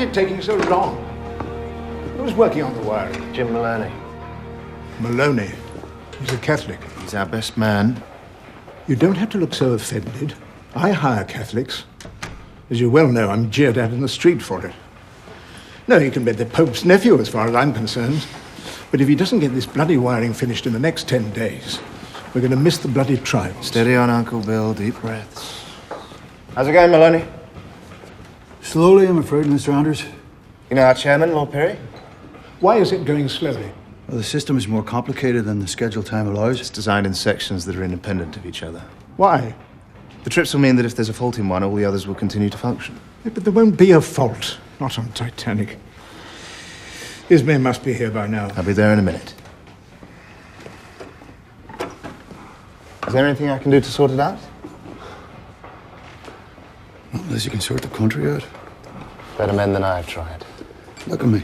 is it taking so long? Who's working on the wiring? Jim Maloney. Maloney. He's a Catholic. He's our best man. You don't have to look so offended. I hire Catholics. As you well know, I'm jeered at in the street for it. No, he can be the Pope's nephew as far as I'm concerned. But if he doesn't get this bloody wiring finished in the next 10 days, we're going to miss the bloody trials. Steady on, Uncle Bill. Deep breaths. How's it going, Maloney? Slowly, I'm afraid, Mr. Andrews. You know our chairman, Lord Perry? Why is it going slowly? Well, the system is more complicated than the scheduled time allows. It's designed in sections that are independent of each other. Why? The trips will mean that if there's a fault in one, all the others will continue to function. Yeah, but there won't be a fault. Not on Titanic. His men must be here by now. I'll be there in a minute. Is there anything I can do to sort it out? Not unless you can sort the country out. Better men than I've tried. Look at me.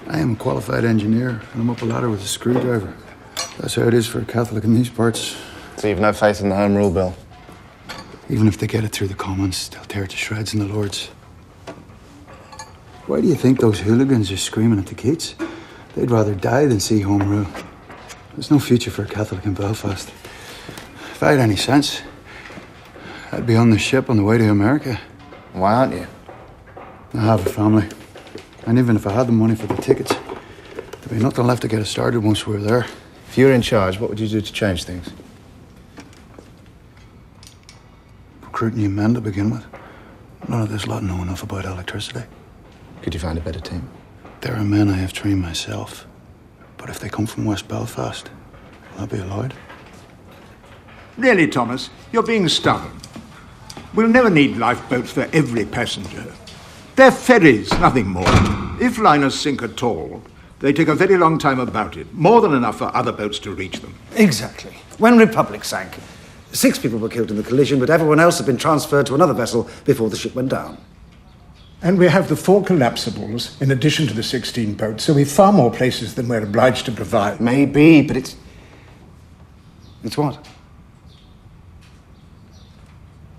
I am a qualified engineer, and I'm up a ladder with a screwdriver. That's how it is for a Catholic in these parts. So you've no faith in the Home Rule Bill? Even if they get it through the Commons, they'll tear it to shreds in the Lords. Why do you think those hooligans are screaming at the kids? They'd rather die than see Home Rule. There's no future for a Catholic in Belfast. If I had any sense, I'd be on the ship on the way to America. Why aren't you? I have a family. And even if I had the money for the tickets, there'd be nothing left to get us started once we're there. If you were in charge, what would you do to change things? Recruit new men to begin with. None of this lot know enough about electricity. Could you find a better team? There are men I have trained myself. But if they come from West Belfast, will that be allowed? Really, Thomas, you're being stubborn. We'll never need lifeboats for every passenger. They're ferries, nothing more. If liners sink at all, they take a very long time about it. More than enough for other boats to reach them. Exactly. When Republic sank, 6 people were killed in the collision, but everyone else had been transferred to another vessel before the ship went down. And we have the 4 collapsibles in addition to the 16 boats, so we've far more places than we're obliged to provide. Maybe, but it's... It's what?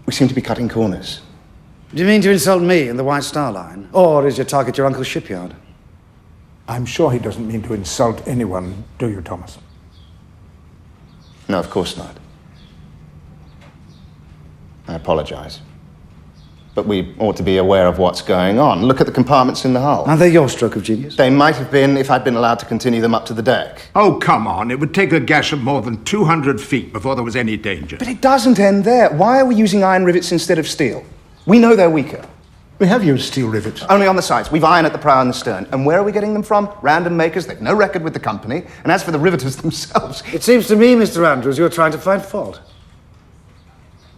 We seem to be cutting corners. Do you mean to insult me and the White Star Line? Or is your target your uncle's shipyard? I'm sure he doesn't mean to insult anyone, do you, Thomas? No, of course not. I apologize. But we ought to be aware of what's going on. Look at the compartments in the hull. Are they your stroke of genius? They might have been if I'd been allowed to continue them up to the deck. Oh, come on. It would take a gash of more than 200 feet before there was any danger. But it doesn't end there. Why are we using iron rivets instead of steel? We know they're weaker. We have used steel rivets. Only on the sides. We've iron at the prow and the stern. And where are we getting them from? Random makers. They've no record with the company. And as for the riveters themselves... It seems to me, Mr. Andrews, you're trying to find fault.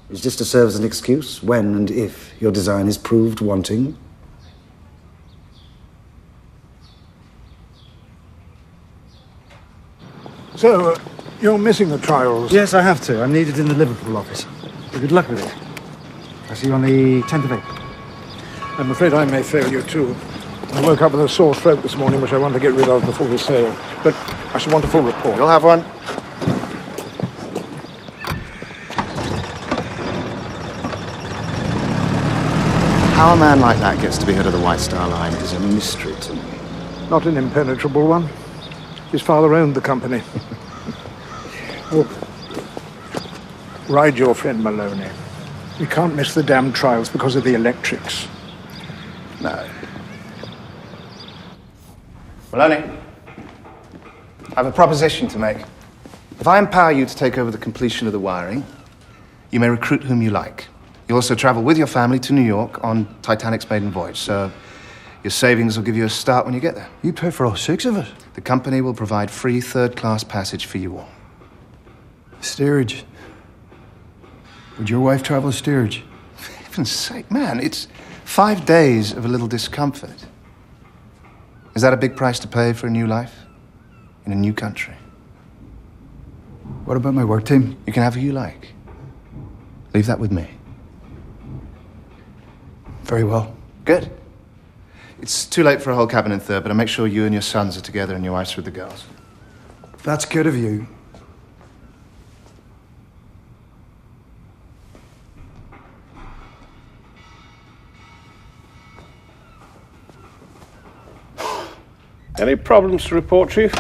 Is this to serve as an excuse when and if your design is proved wanting? So, you're missing the trials? Yes, I have to. I'm needed in the Liverpool office. Good luck with it. I'll see you on the 10th of April. I'm afraid I may fail you too. I woke up with a sore throat this morning, which I want to get rid of before we sail. But I shall want a full report. You'll have one. How a man like that gets to be head of the White Star Line is a mystery to me. Not an impenetrable one. His father owned the company. Oh. Ride your friend Maloney. We can't miss the damn trials because of the electrics. No. Maloney, I have a proposition to make. If I empower you to take over the completion of the wiring, you may recruit whom you like. You also travel with your family to New York on Titanic's maiden voyage, so your savings will give you a start when you get there. You pay for all 6 of us? The company will provide free third-class passage for you all. Steerage. Would your wife travel steerage? For heaven's sake, man, it's 5 days of a little discomfort. Is that a big price to pay for a new life? In a new country? What about my work team? You can have who you like. Leave that with me. Very well. Good. It's too late for a whole cabin in third, but I'll make sure you and your sons are together and your wife's with the girls. That's good of you. Any problems to report, Chief?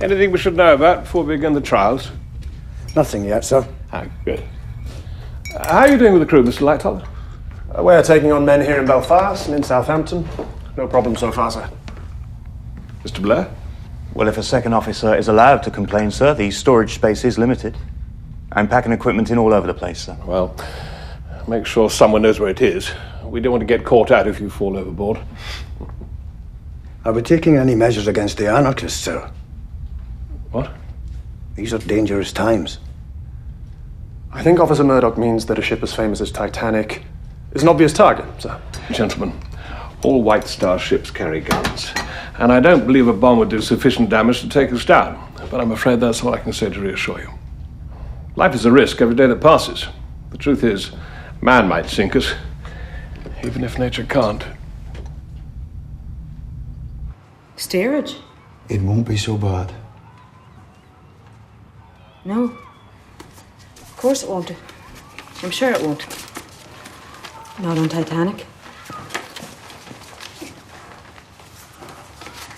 Anything we should know about before we begin the trials? Nothing yet, sir. Ah, good. How are you doing with the crew, Mr. Lightoller? We're taking on men here in Belfast and in Southampton. No problem so far, sir. Mr. Blair? Well, if a second officer is allowed to complain, sir, the storage space is limited. I'm packing equipment in all over the place, sir. Well, make sure someone knows where it is. We don't want to get caught out if you fall overboard. Are we taking any measures against the anarchists, sir? What? These are dangerous times. I think Officer Murdoch means that a ship as famous as Titanic is an obvious target, sir. Gentlemen, all White Star ships carry guns, and I don't believe a bomb would do sufficient damage to take us down. But I'm afraid that's all I can say to reassure you. Life is a risk every day that passes. The truth is, man might sink us, even if nature can't. Steerage? It won't be so bad. No. Of course it won't. I'm sure it won't. Not on Titanic.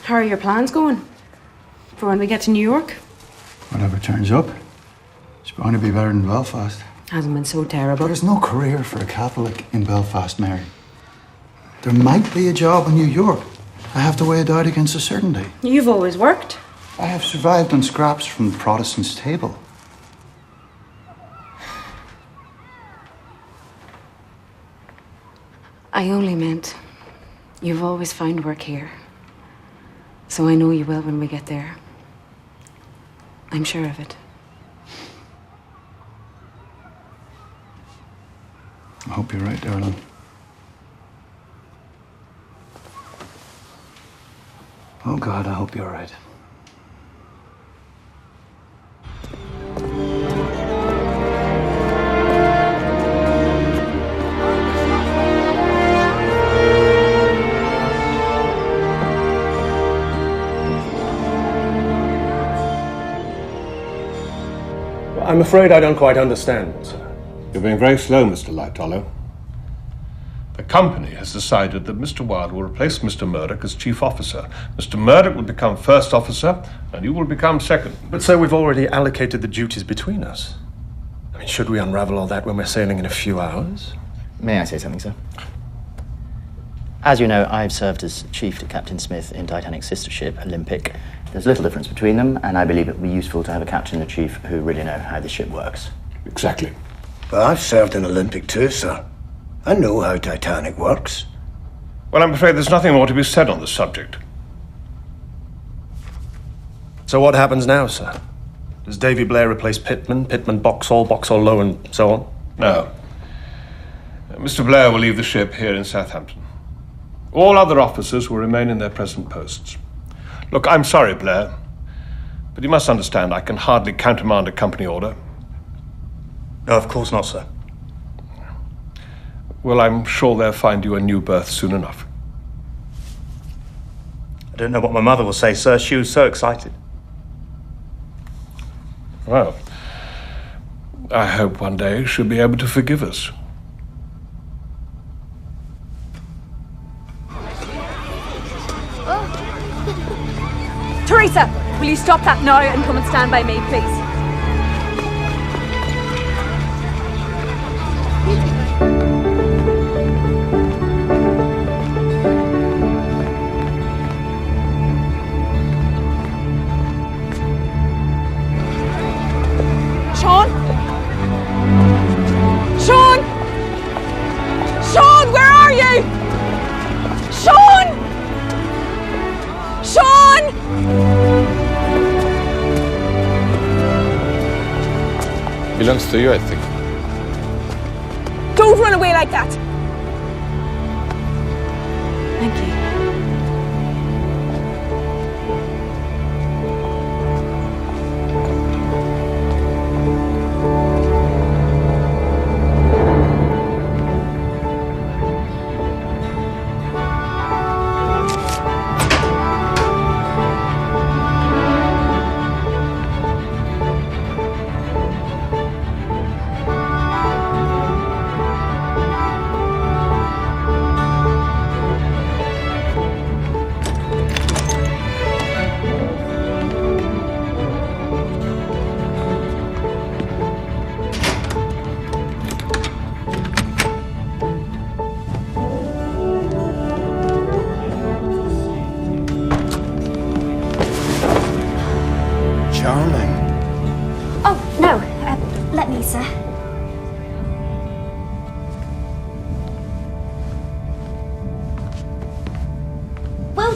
How are your plans going? For when we get to New York? Whatever turns up. It's bound to be better than Belfast. Hasn't been so terrible. There's no career for a Catholic in Belfast, Mary. There might be a job in New York. I have to weigh it out against a certainty. You've always worked. I have survived on scraps from the Protestants' table. I only meant you've always found work here. So I know you will when we get there. I'm sure of it. I hope you're right, darling. Oh, God, I hope you're right. I'm afraid I don't quite understand, sir. You're being very slow, Mr. Lightoller. The company has decided that Mr. Wilde will replace Mr. Murdoch as chief officer. Mr. Murdoch will become first officer, and you will become second. But, sir, we've already allocated the duties between us. I mean, should we unravel all that when we're sailing in a few hours? May I say something, sir? As you know, I've served as chief to Captain Smith in Titanic's sister ship, Olympic. There's little difference between them, and I believe it would be useful to have a captain and a chief who really know how the ship works. Exactly. Well, I've served in Olympic too, sir. I know how Titanic works. Well, I'm afraid there's nothing more to be said on this subject. So what happens now, sir? Does Davy Blair replace Pittman, Boxall Low, and so on? No. Mr. Blair will leave the ship here in Southampton. All other officers will remain in their present posts. Look, I'm sorry, Blair, but you must understand I can hardly countermand a company order. No, of course not, sir. Well, I'm sure they'll find you a new berth soon enough. I don't know what my mother will say, sir. She was so excited. Well, I hope one day she'll be able to forgive us. Teresa, will you stop that now and come and stand by me, please? Sean? Sean? Sean, where are you? Sean! Sean! Belongs to you, I think. Don't run away like that! Thank you.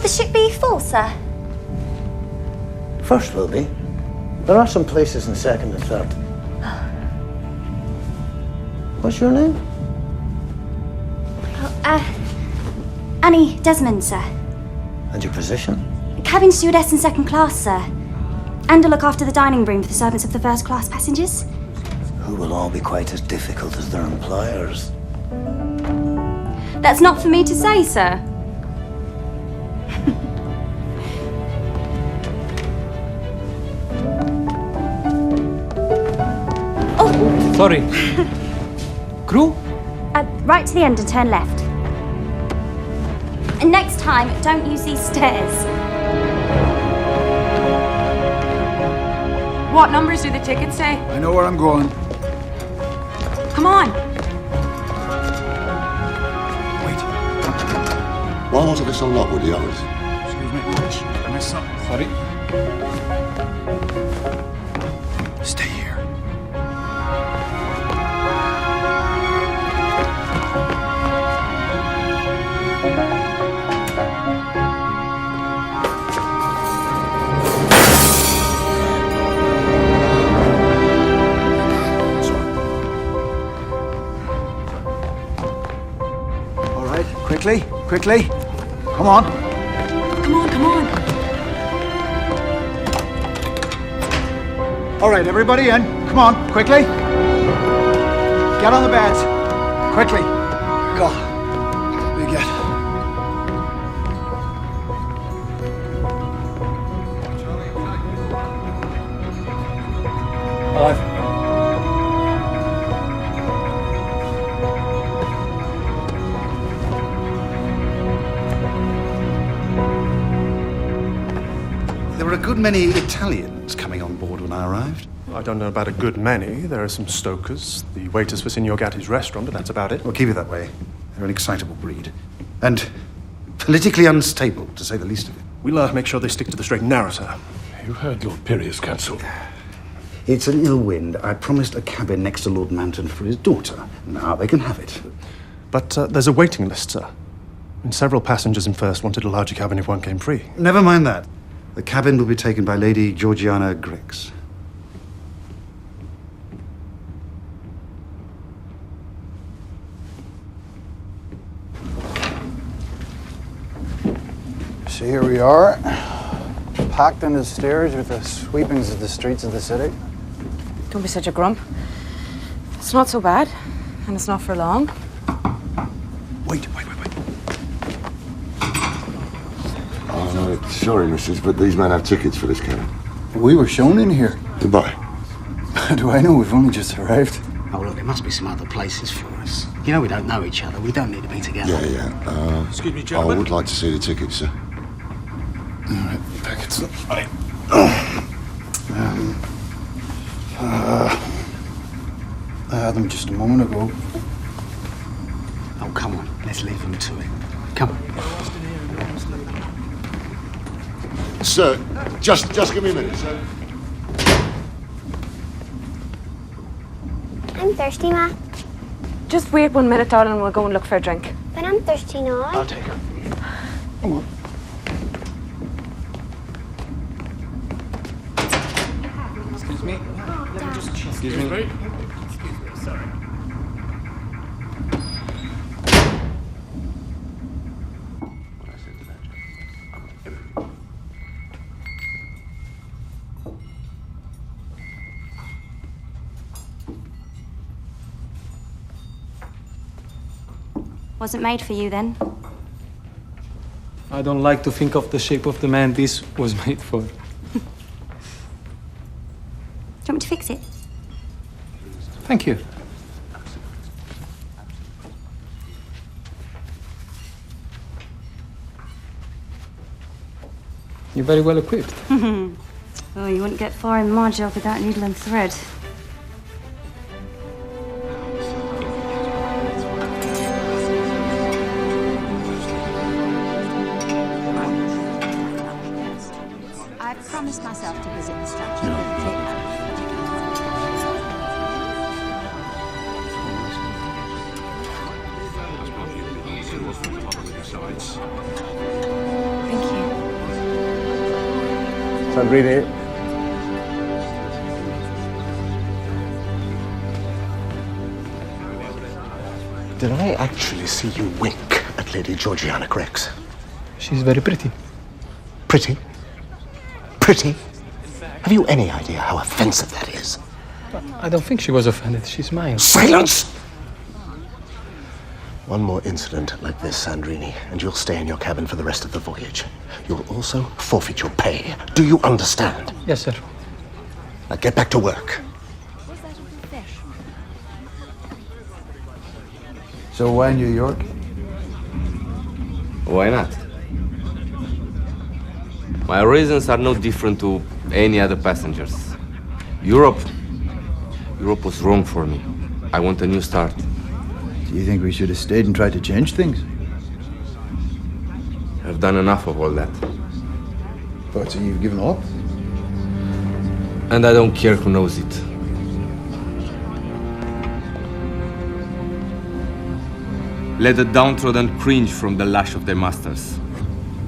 the ship be full, sir? First will be. There are some places in second and third. What's your name? Annie Desmond, sir. And your position? Cabin stewardess in second class, sir. And to look after the dining room for the servants of the first class passengers. Who will all be quite as difficult as their employers. That's not for me to say, sir. Oh! Sorry. Crew? Right to the end and turn left. And next time, don't use these stairs. What numbers do the tickets say? I know where I'm going. Come on. Why wasn't this unlocked with the others? Excuse me. I missed something. Sorry. Stay here. All right, quickly, quickly. Come on. Come on, come on. All right, everybody in. Come on, quickly. Get on the beds. Quickly. Go. We get. Alive. There were a good many Italians coming on board when I arrived. I don't know about a good many. There are some stokers, the waiters for Signor Gatti's restaurant, but that's about it. Well, keep it that way. They're an excitable breed. And politically unstable, to say the least of it. We'll make sure they stick to the straight and narrow, sir. You heard Lord Perry's counsel. It's an ill wind. I promised a cabin next to Lord Manton for his daughter. Now they can have it. But there's a waiting list, sir. And several passengers in first wanted a larger cabin if one came free. Never mind that. The cabin will be taken by Lady Georgiana Griggs. So here we are, packed into the stairs with the sweepings of the streets of the city. Don't be such a grump. It's not so bad, and it's not for long. Wait. Sorry, missus, but these men have tickets for this cabin. We were shown in here. Goodbye. How do I know? We've only just arrived. Oh, look, there must be some other places for us. You know we don't know each other. We don't need to be together. Yeah. Excuse me, I gentlemen. would like to see the tickets, sir. All right, packets. Right. I had them just a moment ago. Oh, come on. Let's leave them to it. Come on. Sir, just give me a minute, sir. I'm thirsty, Ma. Just wait 1 minute, darling, and we'll go and look for a drink. But I'm thirsty now. I'll take her. Come on. Excuse me. Excuse me. Sorry. Wasn't made for you then. I don't like to think of the shape of the man this was made for. Do you want me to fix it? Thank you. You're very well equipped. Oh, you wouldn't get far in my job without needle and thread. I promised myself to visit the statue of Liberty. Thank you. Sandrini. Did I actually see you wink at Lady Georgiana Grex? She's very pretty. Pretty? Pretty? Have you any idea how offensive that is? I don't think she was offended. She smiled. Silence! One more incident like this, Sandrini, and you'll stay in your cabin for the rest of the voyage. You'll also forfeit your pay. Do you understand? Yes, sir. Now get back to work. So why New York? Why not? My reasons are no different to any other passengers. Europe was wrong for me. I want a new start. Do you think we should have stayed and tried to change things? I've done enough of all that. What, so you've given up? And I don't care who knows it. Let the downtrodden cringe from the lash of their masters.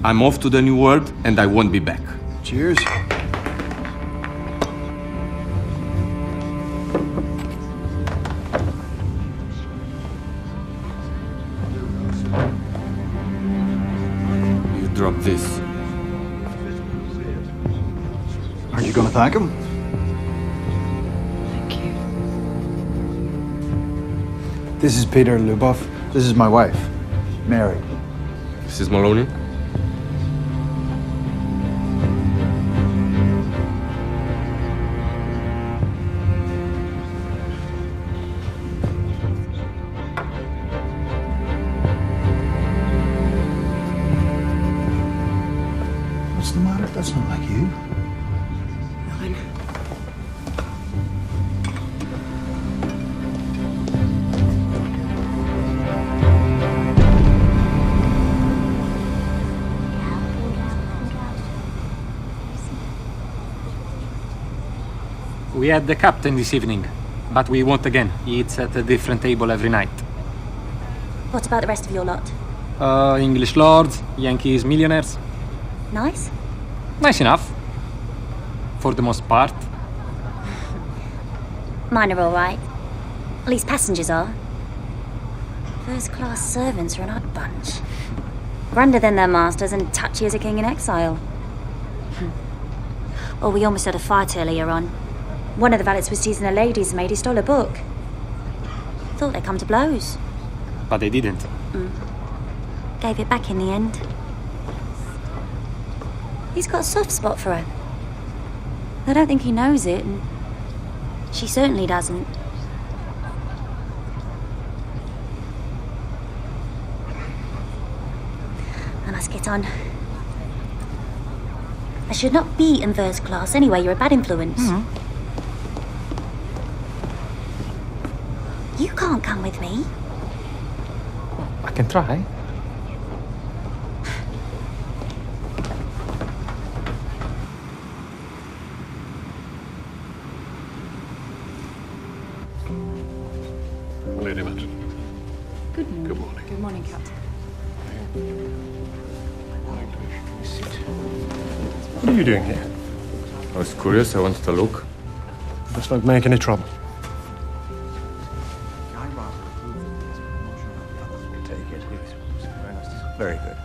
I'm off to the new world, and I won't be back. Cheers. You drop this. Aren't you gonna thank him? Thank you. This is Peter Lubov. This is my wife, Mary. Mrs. Maloney? What's the matter? That's not like you. Nothing. We had the captain this evening, but we won't again. He eats at a different table every night. What about the rest of your lot? English lords, Yankees millionaires. Nice? Nice enough. For the most part. Mine are all right. At least passengers are. First-class servants are an odd bunch. Grander than their masters and touchy as a king in exile. Oh, we almost had a fight earlier on. One of the valets was teasing a lady's maid who stole a book. Thought they'd come to blows. But they didn't. Gave it back in the end. He's got a soft spot for her. I don't think he knows it, and she certainly doesn't. I must get on. I should not be in first class anyway. You're a bad influence. You can't come with me. I can try. Lady Martin. Good morning. Good morning. Good morning, Captain. What are you doing here? I was curious, I wanted to look. Let's not make any trouble. Take it. Very good.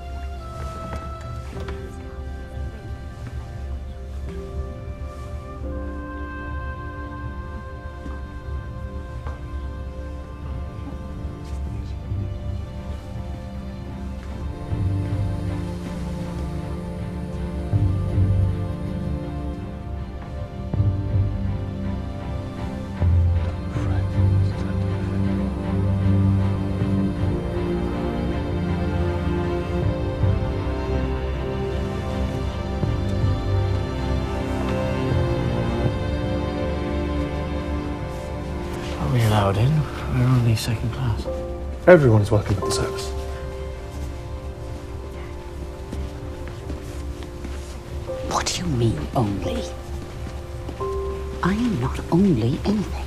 Are we allowed in? We're only second class. Everyone is welcome at the service. What do you mean, only? I am not only anything.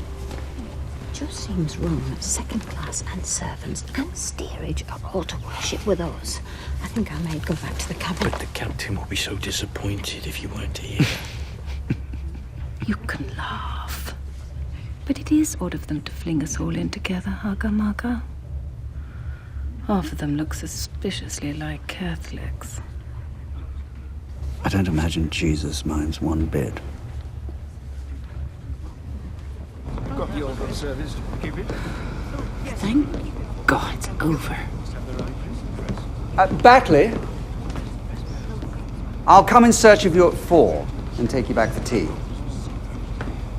It just seems wrong that second class and servants and steerage are all to worship with us. At think I may go back to the cabin. But the captain will be so disappointed if you weren't here. You can laugh. But it is odd of them to fling us all in together, Hugger Mugger. Half of them look suspiciously like Catholics. I don't imagine Jesus minds one bit. Got the order of service. Keep it. Thank God it's over. Batley, I'll come in search of you at 4 and take you back for tea.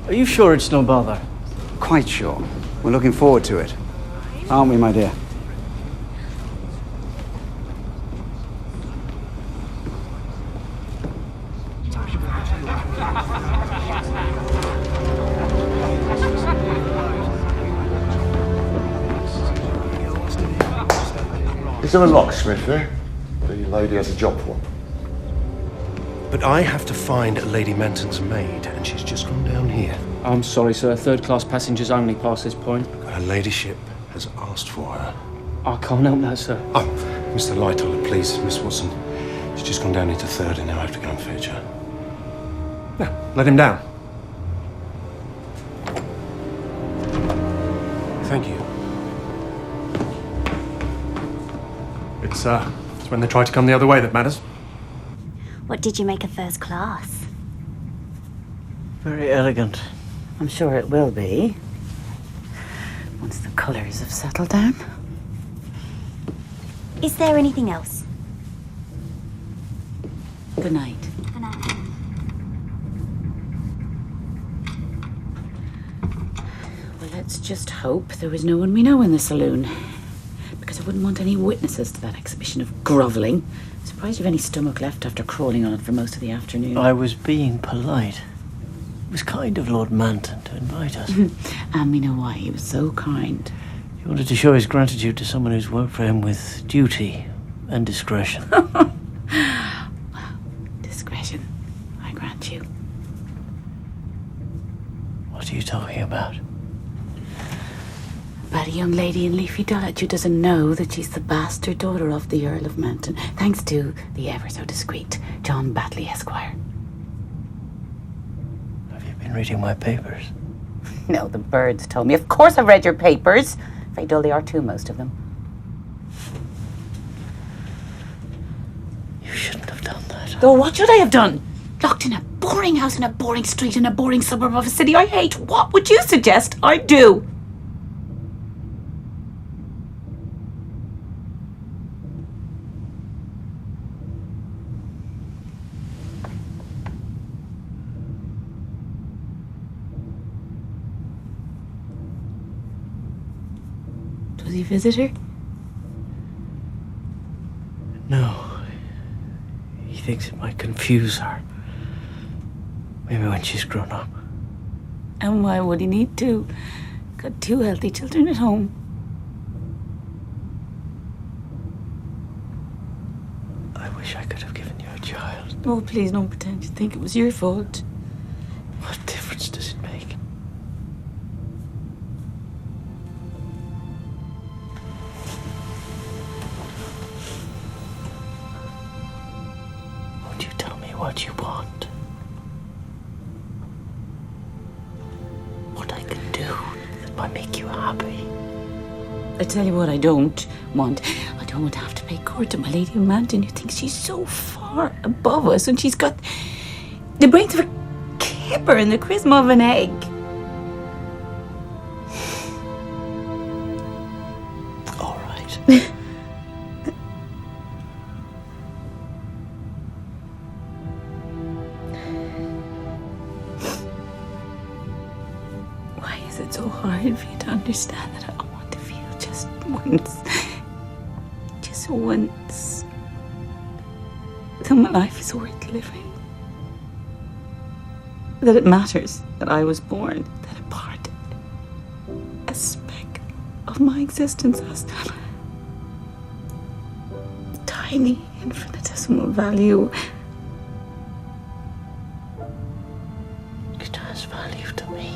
Are you sure it's no bother? Quite sure. We're looking forward to it. Aren't we, my dear? Is there a locksmith there? The lady has a job for. But I have to find Lady Menton's maid, and she's just gone down here. I'm sorry, sir. Third-class passengers only past this point. Her ladyship has asked for her. I can't help that, sir. Oh, Mr. Lightoller, please, Miss Watson. She's just gone down into third, and now I have to go and fetch her. Yeah, let him down. Thank you. It's when they try to come the other way that matters. What did you make of first class? Very elegant. I'm sure it will be. Once the colours have settled down. Is there anything else? Good night. Good night. Well, let's just hope there was no one we know in the saloon. Because I wouldn't want any witnesses to that exhibition of grovelling. Surprised you've any stomach left after crawling on it for most of the afternoon. I was being polite. It was kind of Lord Manton to invite us. And we know why he was so kind. He wanted to show his gratitude to someone who's worked for him with duty and discretion. Discretion, I grant you. What are you talking about? About a young lady in Leafy Dulwich who doesn't know that she's the bastard daughter of the Earl of Manton, thanks to the ever so discreet John Batley, Esquire. Have you been reading my papers? No, the birds told me. Of course I've read your papers. Very dull they are too, most of them. You shouldn't have done that. Oh, what should I have done? Locked in a boring house in a boring street in a boring suburb of a city I hate. What would you suggest I do? Does he visit her? No. He thinks it might confuse her. Maybe when she's grown up. And why would he need to? Got 2 healthy children at home. I wish I could have given you a child. Oh, please don't pretend you think it was your fault. What difference does it make? Won't you tell me what you want? What I can do that might make you happy? I tell you what I don't want. I don't want to have to pay court to my Lady of Manton, who thinks she's so far above us, and she's got the brains of a kipper and the charisma of an egg. All right. Why is it so hard for you to understand that I want to feel just once that my life is worth living? That it matters that I was born, that a speck of my existence has tiny, infinitesimal value. It has value to me.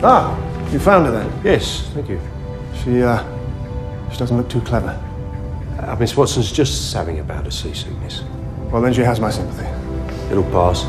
Ah, you found her then? Yes, thank you. She doesn't look too clever. Miss Watson's just having a bout of seasickness. Well, then she has my sympathy. It'll pass.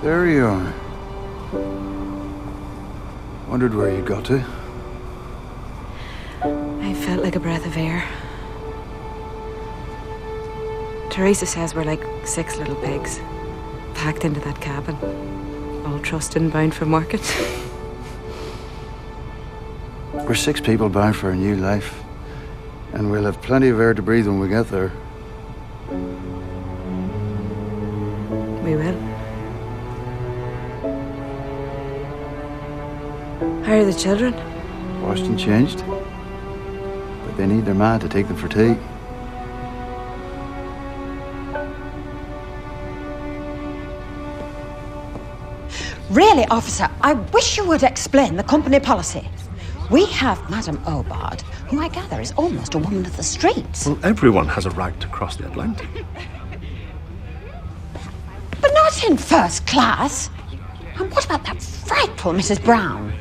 There you are. Wondered where you got to. I felt like a breath of air. Teresa says we're like 6 little pigs, packed into that cabin, all trusted and bound for market. We're 6 people bound for a new life, and we'll have plenty of air to breathe when we get there. We will. How are the children? Washed and changed. But they need their man to take them for tea. Really, officer, I wish you would explain the company policy. We have Madame Obard, who I gather is almost a woman of the streets. Well, everyone has a right to cross the Atlantic. But not in first class. And what about that frightful Mrs. Brown?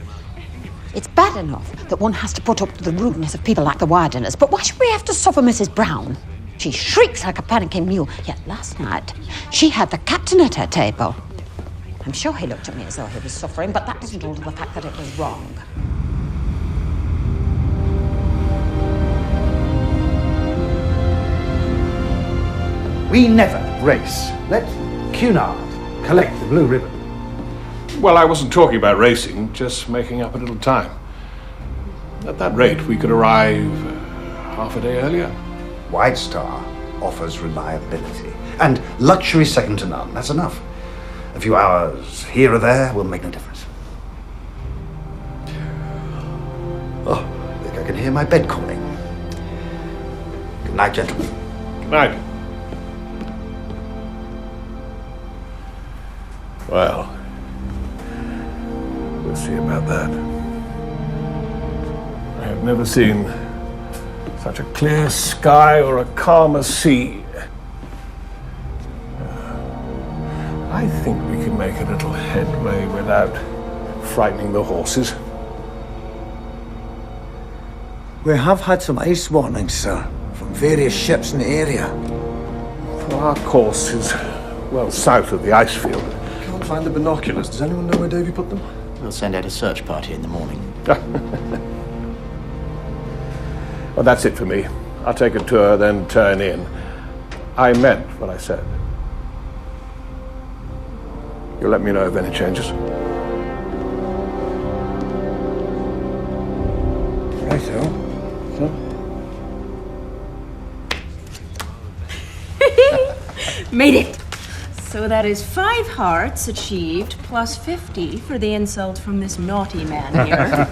It's bad enough that one has to put up with the rudeness of people like the Wardeners, but why should we have to suffer Mrs. Brown? She shrieks like a panicking mule, yet last night she had the captain at her table. I'm sure he looked at me as though he was suffering, but that doesn't alter the fact that it was wrong. We never race. Let Cunard collect the blue ribbon. Well, I wasn't talking about racing, just making up a little time. At that rate, we could arrive half a day earlier. White Star offers reliability and luxury second to none. That's enough. A few hours here or there will make no difference. Oh, I think I can hear my bed calling. Good night, gentlemen. Good night. Well, we'll see about that. I have never seen such a clear sky or a calmer sea. I think we can make a little headway without frightening the horses. We have had some ice warnings, sir, from various ships in the area. Well, our course is well south of the ice field. Can't find the binoculars. Does anyone know where Davy put them? We'll send out a search party in the morning. Well, that's it for me. I'll take a tour, then turn in. I meant what I said. You'll let me know of any changes. Righto. Made it! So that is 5 hearts achieved, plus 50 for the insult from this naughty man here.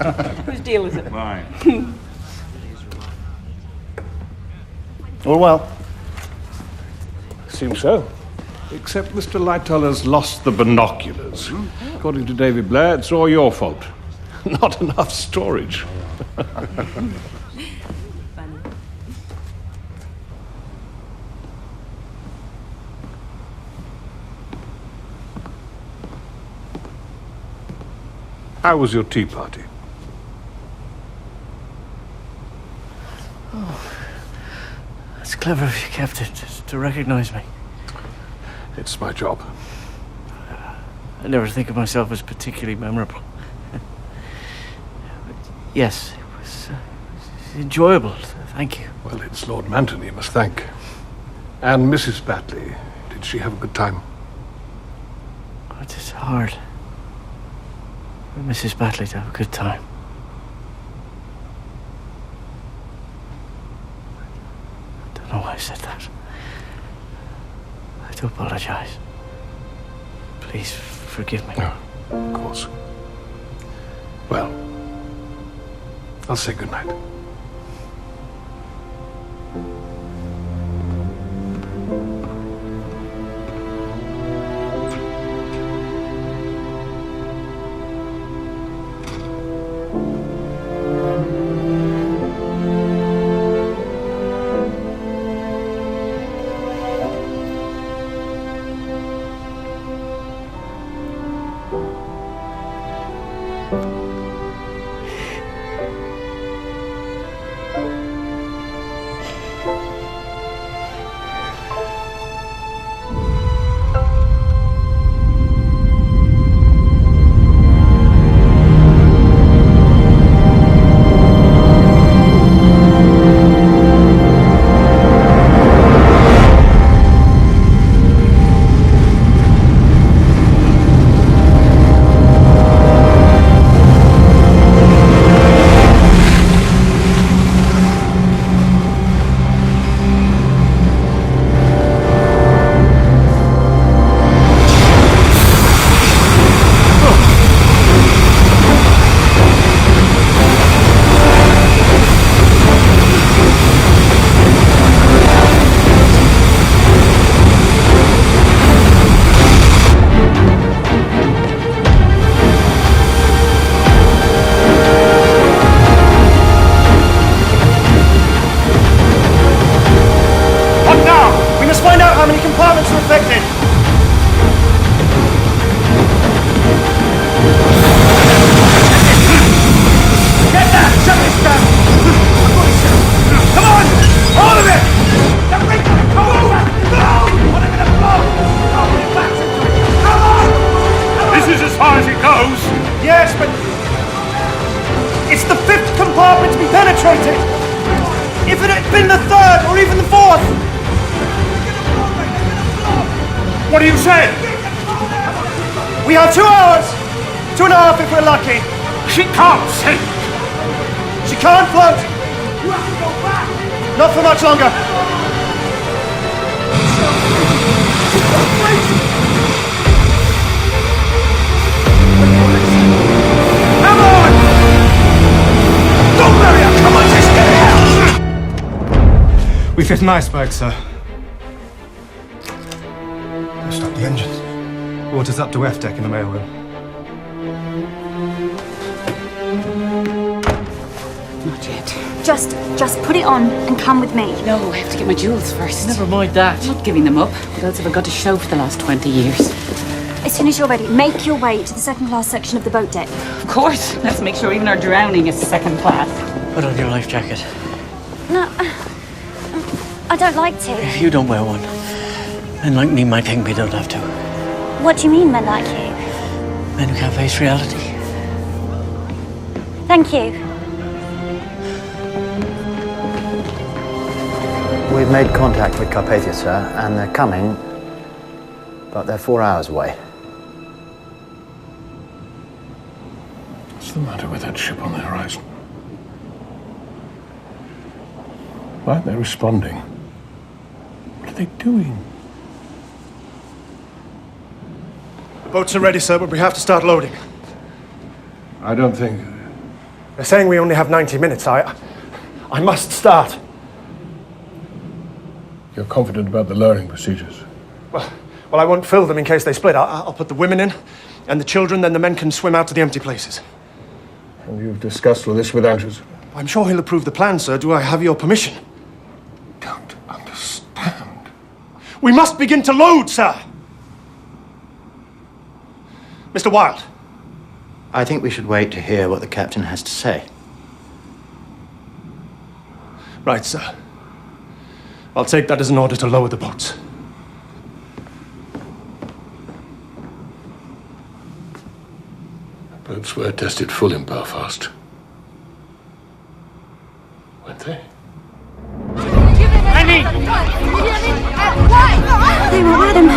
Whose deal is it? Mine. All well? Seems so. Except Mr. Lightoller's lost the binoculars. According to David Blair, it's all your fault. Not enough storage. How was your tea party? Oh, that's clever of you, Captain, to recognize me. It's my job. I never think of myself as particularly memorable. But yes, it was enjoyable. Thank you. Well, it's Lord Manton you must thank. And Mrs. Batley. Did she have a good time? It is hard for Mrs. Batley to have a good time. I don't know why I said that. I do apologize. Please forgive me. No, of course. Well, I'll say goodnight. What do you say? We have 2 hours. 2.5 if we're lucky. She can't sink. She can't float. You have to go back. Not for much longer. Come on! Don't bury her! Come on, just get out! We've hit an iceberg, sir. Stop the engines. Water's up to F deck in the mailroom. Not yet. Just put it on and come with me. No, I have to get my jewels first. Never mind that. I'm not giving them up. What else have I got to show for the last 20 years? As soon as you're ready, make your way to the second-class section of the boat deck. Of course. Let's make sure even our drowning is second class. Put on your life jacket. No, I don't like to. If you don't wear one, men like me might think we don't have to. What do you mean, men like you? Men who can't face reality. Thank you. We've made contact with Carpathia, sir, and they're coming, but they're 4 hours away. What's the matter with that ship on the horizon? Why aren't they responding? What are they doing? The boats are ready, sir, but we have to start loading. I don't think... They're saying we only have 90 minutes. I must start. You're confident about the lowering procedures? Well, I won't fill them in case they split. I'll put the women in, and the children, then the men can swim out to the empty places. And you've discussed all this with Andrews? I'm sure he'll approve the plan, sir. Do I have your permission? Don't understand. We must begin to load, sir! Mr. Wilde. I think we should wait to hear what the captain has to say. Right, sir. I'll take that as an order to lower the boats. The boats were tested full in Belfast. Weren't they? Annie! They were with him.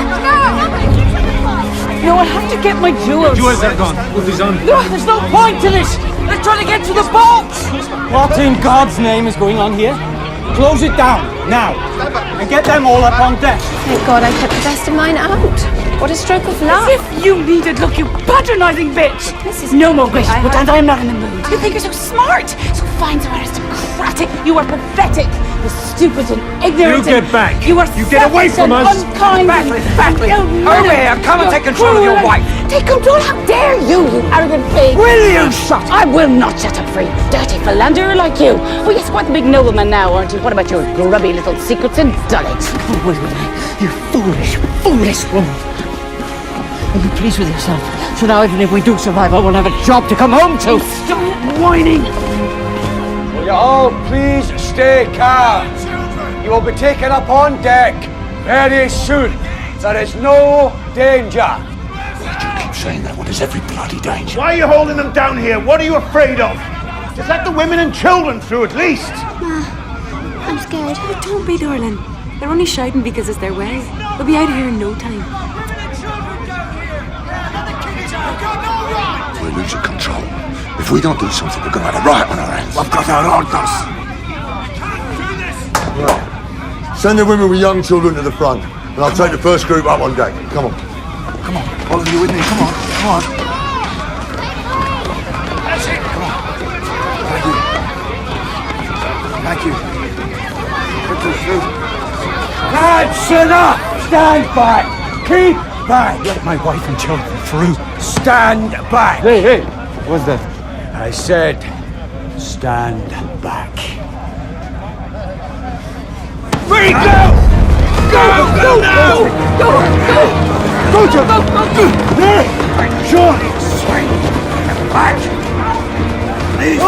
No, I have to get my jewels. Jewels are gone. What is on? No, there's no point to this. They're trying to get to the boats. What in God's name is going on here? Close it down, now. And get them all up on deck. Thank God I kept the best of mine out. What a stroke of luck. As if you needed luck, you patronising bitch! No more great and I'm not in the mood. You think you're so smart, so fine, so aristocratic. You are pathetic, you're stupid and ignorant. You get back. You are You get away from us. unkind. Batley, over here. Come and take control of your wife. Take control? How dare you arrogant pig! Will you shut I will not shut up free. Dirty philanderer like you. Oh yes, quite the big nobleman now, aren't you? What about your grubby little secrets and dullets? You foolish, foolish woman. Are you pleased with yourself? So now even if we do survive, I will have a job to come home to. Stop whining. Will you all please stay calm? You will be taken up on deck very soon. There is no danger. Why do you keep saying that when there's every bloody danger? Why are you holding them down here? What are you afraid of? Just let the women and children through at least. I'm scared. Oh, don't be, darling. They're only shouting because it's their way. We'll be out of here in no time. We're losing control. If we don't do something, we're going to have a riot on our hands. I've got our orders. Right. Send the women with young children to the front, and I'll take the first group up on deck. Come on. Come on. All of you with me. Come on. Come on. That's it. Come on. Thank you. Thank you. That's enough! Stand back! Keep back! Let my wife and children through. Stand back! Hey, what's that? I said, stand back. Free, go! Go now! Go, John! There! Sure! Swing! Back! Please!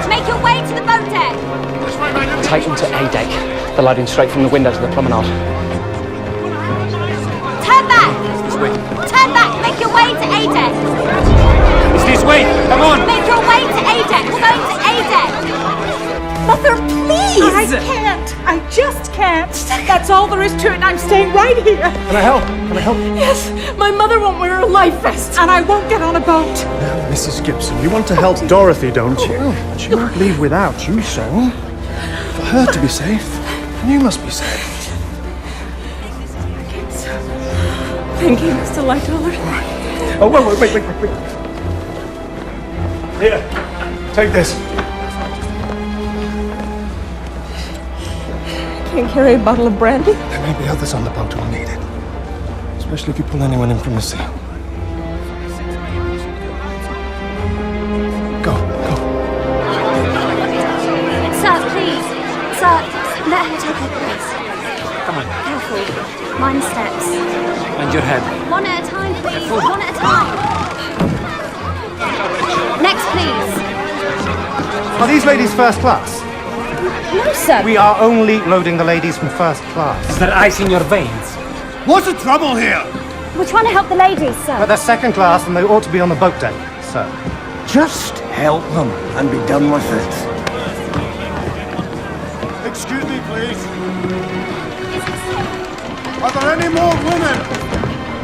Make your way to the boat deck. Take them to A deck. They're loading straight from the windows of the promenade. Turn back! Turn back! Make your way to A deck! It's this way! Come on! Make your way to A deck! We're going to A deck! Mother, please! I can't. I just can't. That's all there is to it, and I'm staying right here. Can I help? Can I help? Yes, my mother won't wear a life vest, and I won't get on a boat. Now, Mrs. Gibson, you want to help Dorothy, don't you? And she won't leave without you, so... For her to be safe, you must be safe. Thank you, Mr. Lightoller. Oh, wait. Here, take this. Can't carry a bottle of brandy. There may be others on the boat who'll need it. Especially if you pull anyone in from the sea. Go. Sir, please. Sir, let her take her place. Come on. Careful. Mind steps. And your head. One at a time, please. One at a time. Next, please. Are these ladies first class? No, sir. We are only loading the ladies from first class. Is there ice in your veins? What's the trouble here? We're trying to help the ladies, sir. But they're second class and they ought to be on the boat deck, sir. Just help them and be done with it. Excuse me, please. Are there any more women?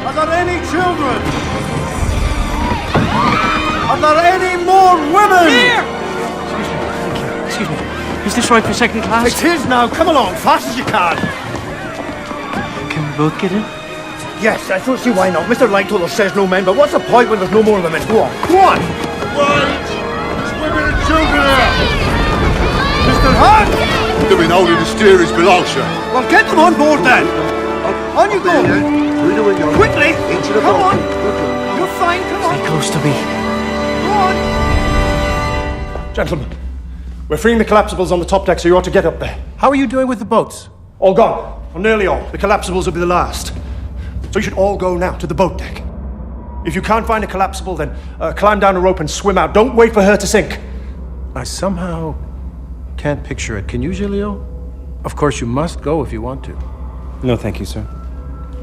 Are there any children? Are there any more women? Here! Excuse me. Is this right for second class? It is now. Come along, fast as you can. Can we both get in? Yes, I don't see why not. Mr. Lightoller says no men, but what's the point when there's no more women? Go on, come on! Right! There's women and children here! Mr. Hunt! They've been holding the steerage below, sir. Well, get them on board then! On you go! Quickly! Come on! You're fine, come on! Stay close to me. Go on! Gentlemen, we're freeing the collapsibles on the top deck, so you ought to get up there. How are you doing with the boats? All gone. Or nearly all. The collapsibles will be the last. So you should all go now to the boat deck. If you can't find a collapsible, then climb down a rope and swim out. Don't wait for her to sink. I somehow can't picture it. Can you, Giulio? Of course, you must go if you want to. No, thank you, sir.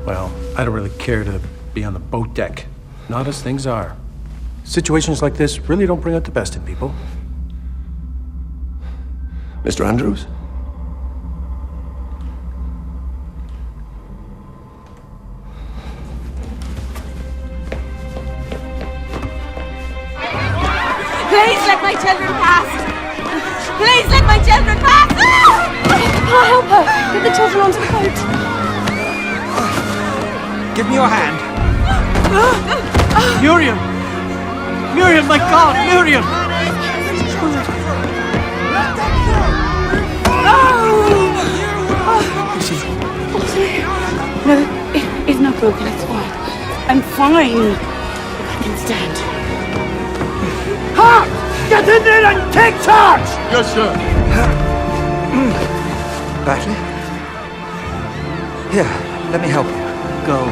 Well, I don't really care to be on the boat deck. Not as things are. Situations like this really don't bring out the best in people. Mr. Andrews? Please let my children past! Please let my children pass! I'll help her. Get the children onto the boat. Give me your hand. Muriel! Muriel, my God, Muriel! No, it's not broken, it's fine. I'm fine. I can stand. Ha! Get in there and take charge! Yes, sir. Batley? Here, let me help you. Go.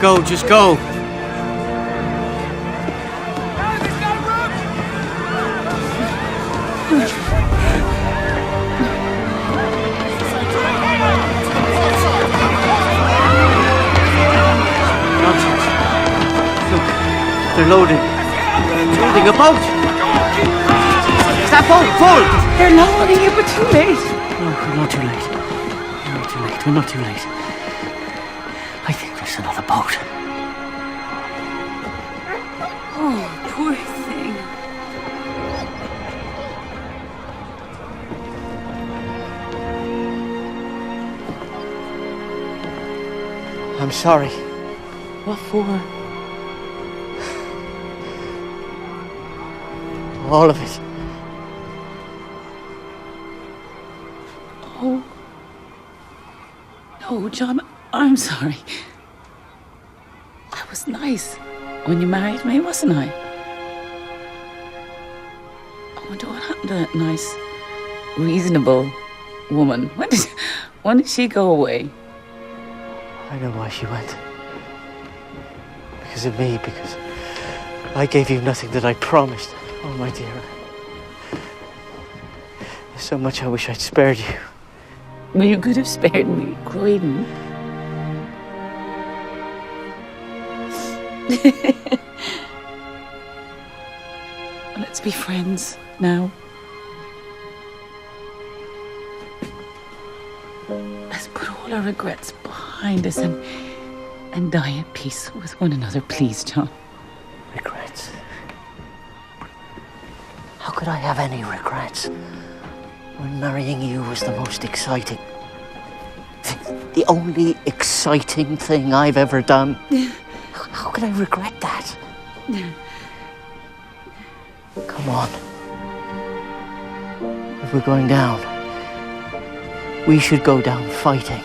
Go, just go. Nonsense. Look, they're loading. They're loading a boat. Is that boat full? They're loading it, but too late. No, we're not too late. We're not too late. We're not too late. I think there's another boat. Oh, poor thing. I'm sorry. What for? All of it. Oh. No, John, I'm sorry. I was nice when you married me, wasn't I? I wonder what happened to that nice, reasonable woman. When did she go away? I know why she went. Because of me, because I gave you nothing that I promised. Oh, my dear. There's so much I wish I'd spared you. Well, you could have spared me, Croydon. Let's be friends now. Let's put all our regrets behind us and die at peace with one another, please, John. Regrets? How could I have any regrets when marrying you was the most exciting, the only exciting thing I've ever done? How could I regret that? Come on. If we're going down, we should go down fighting.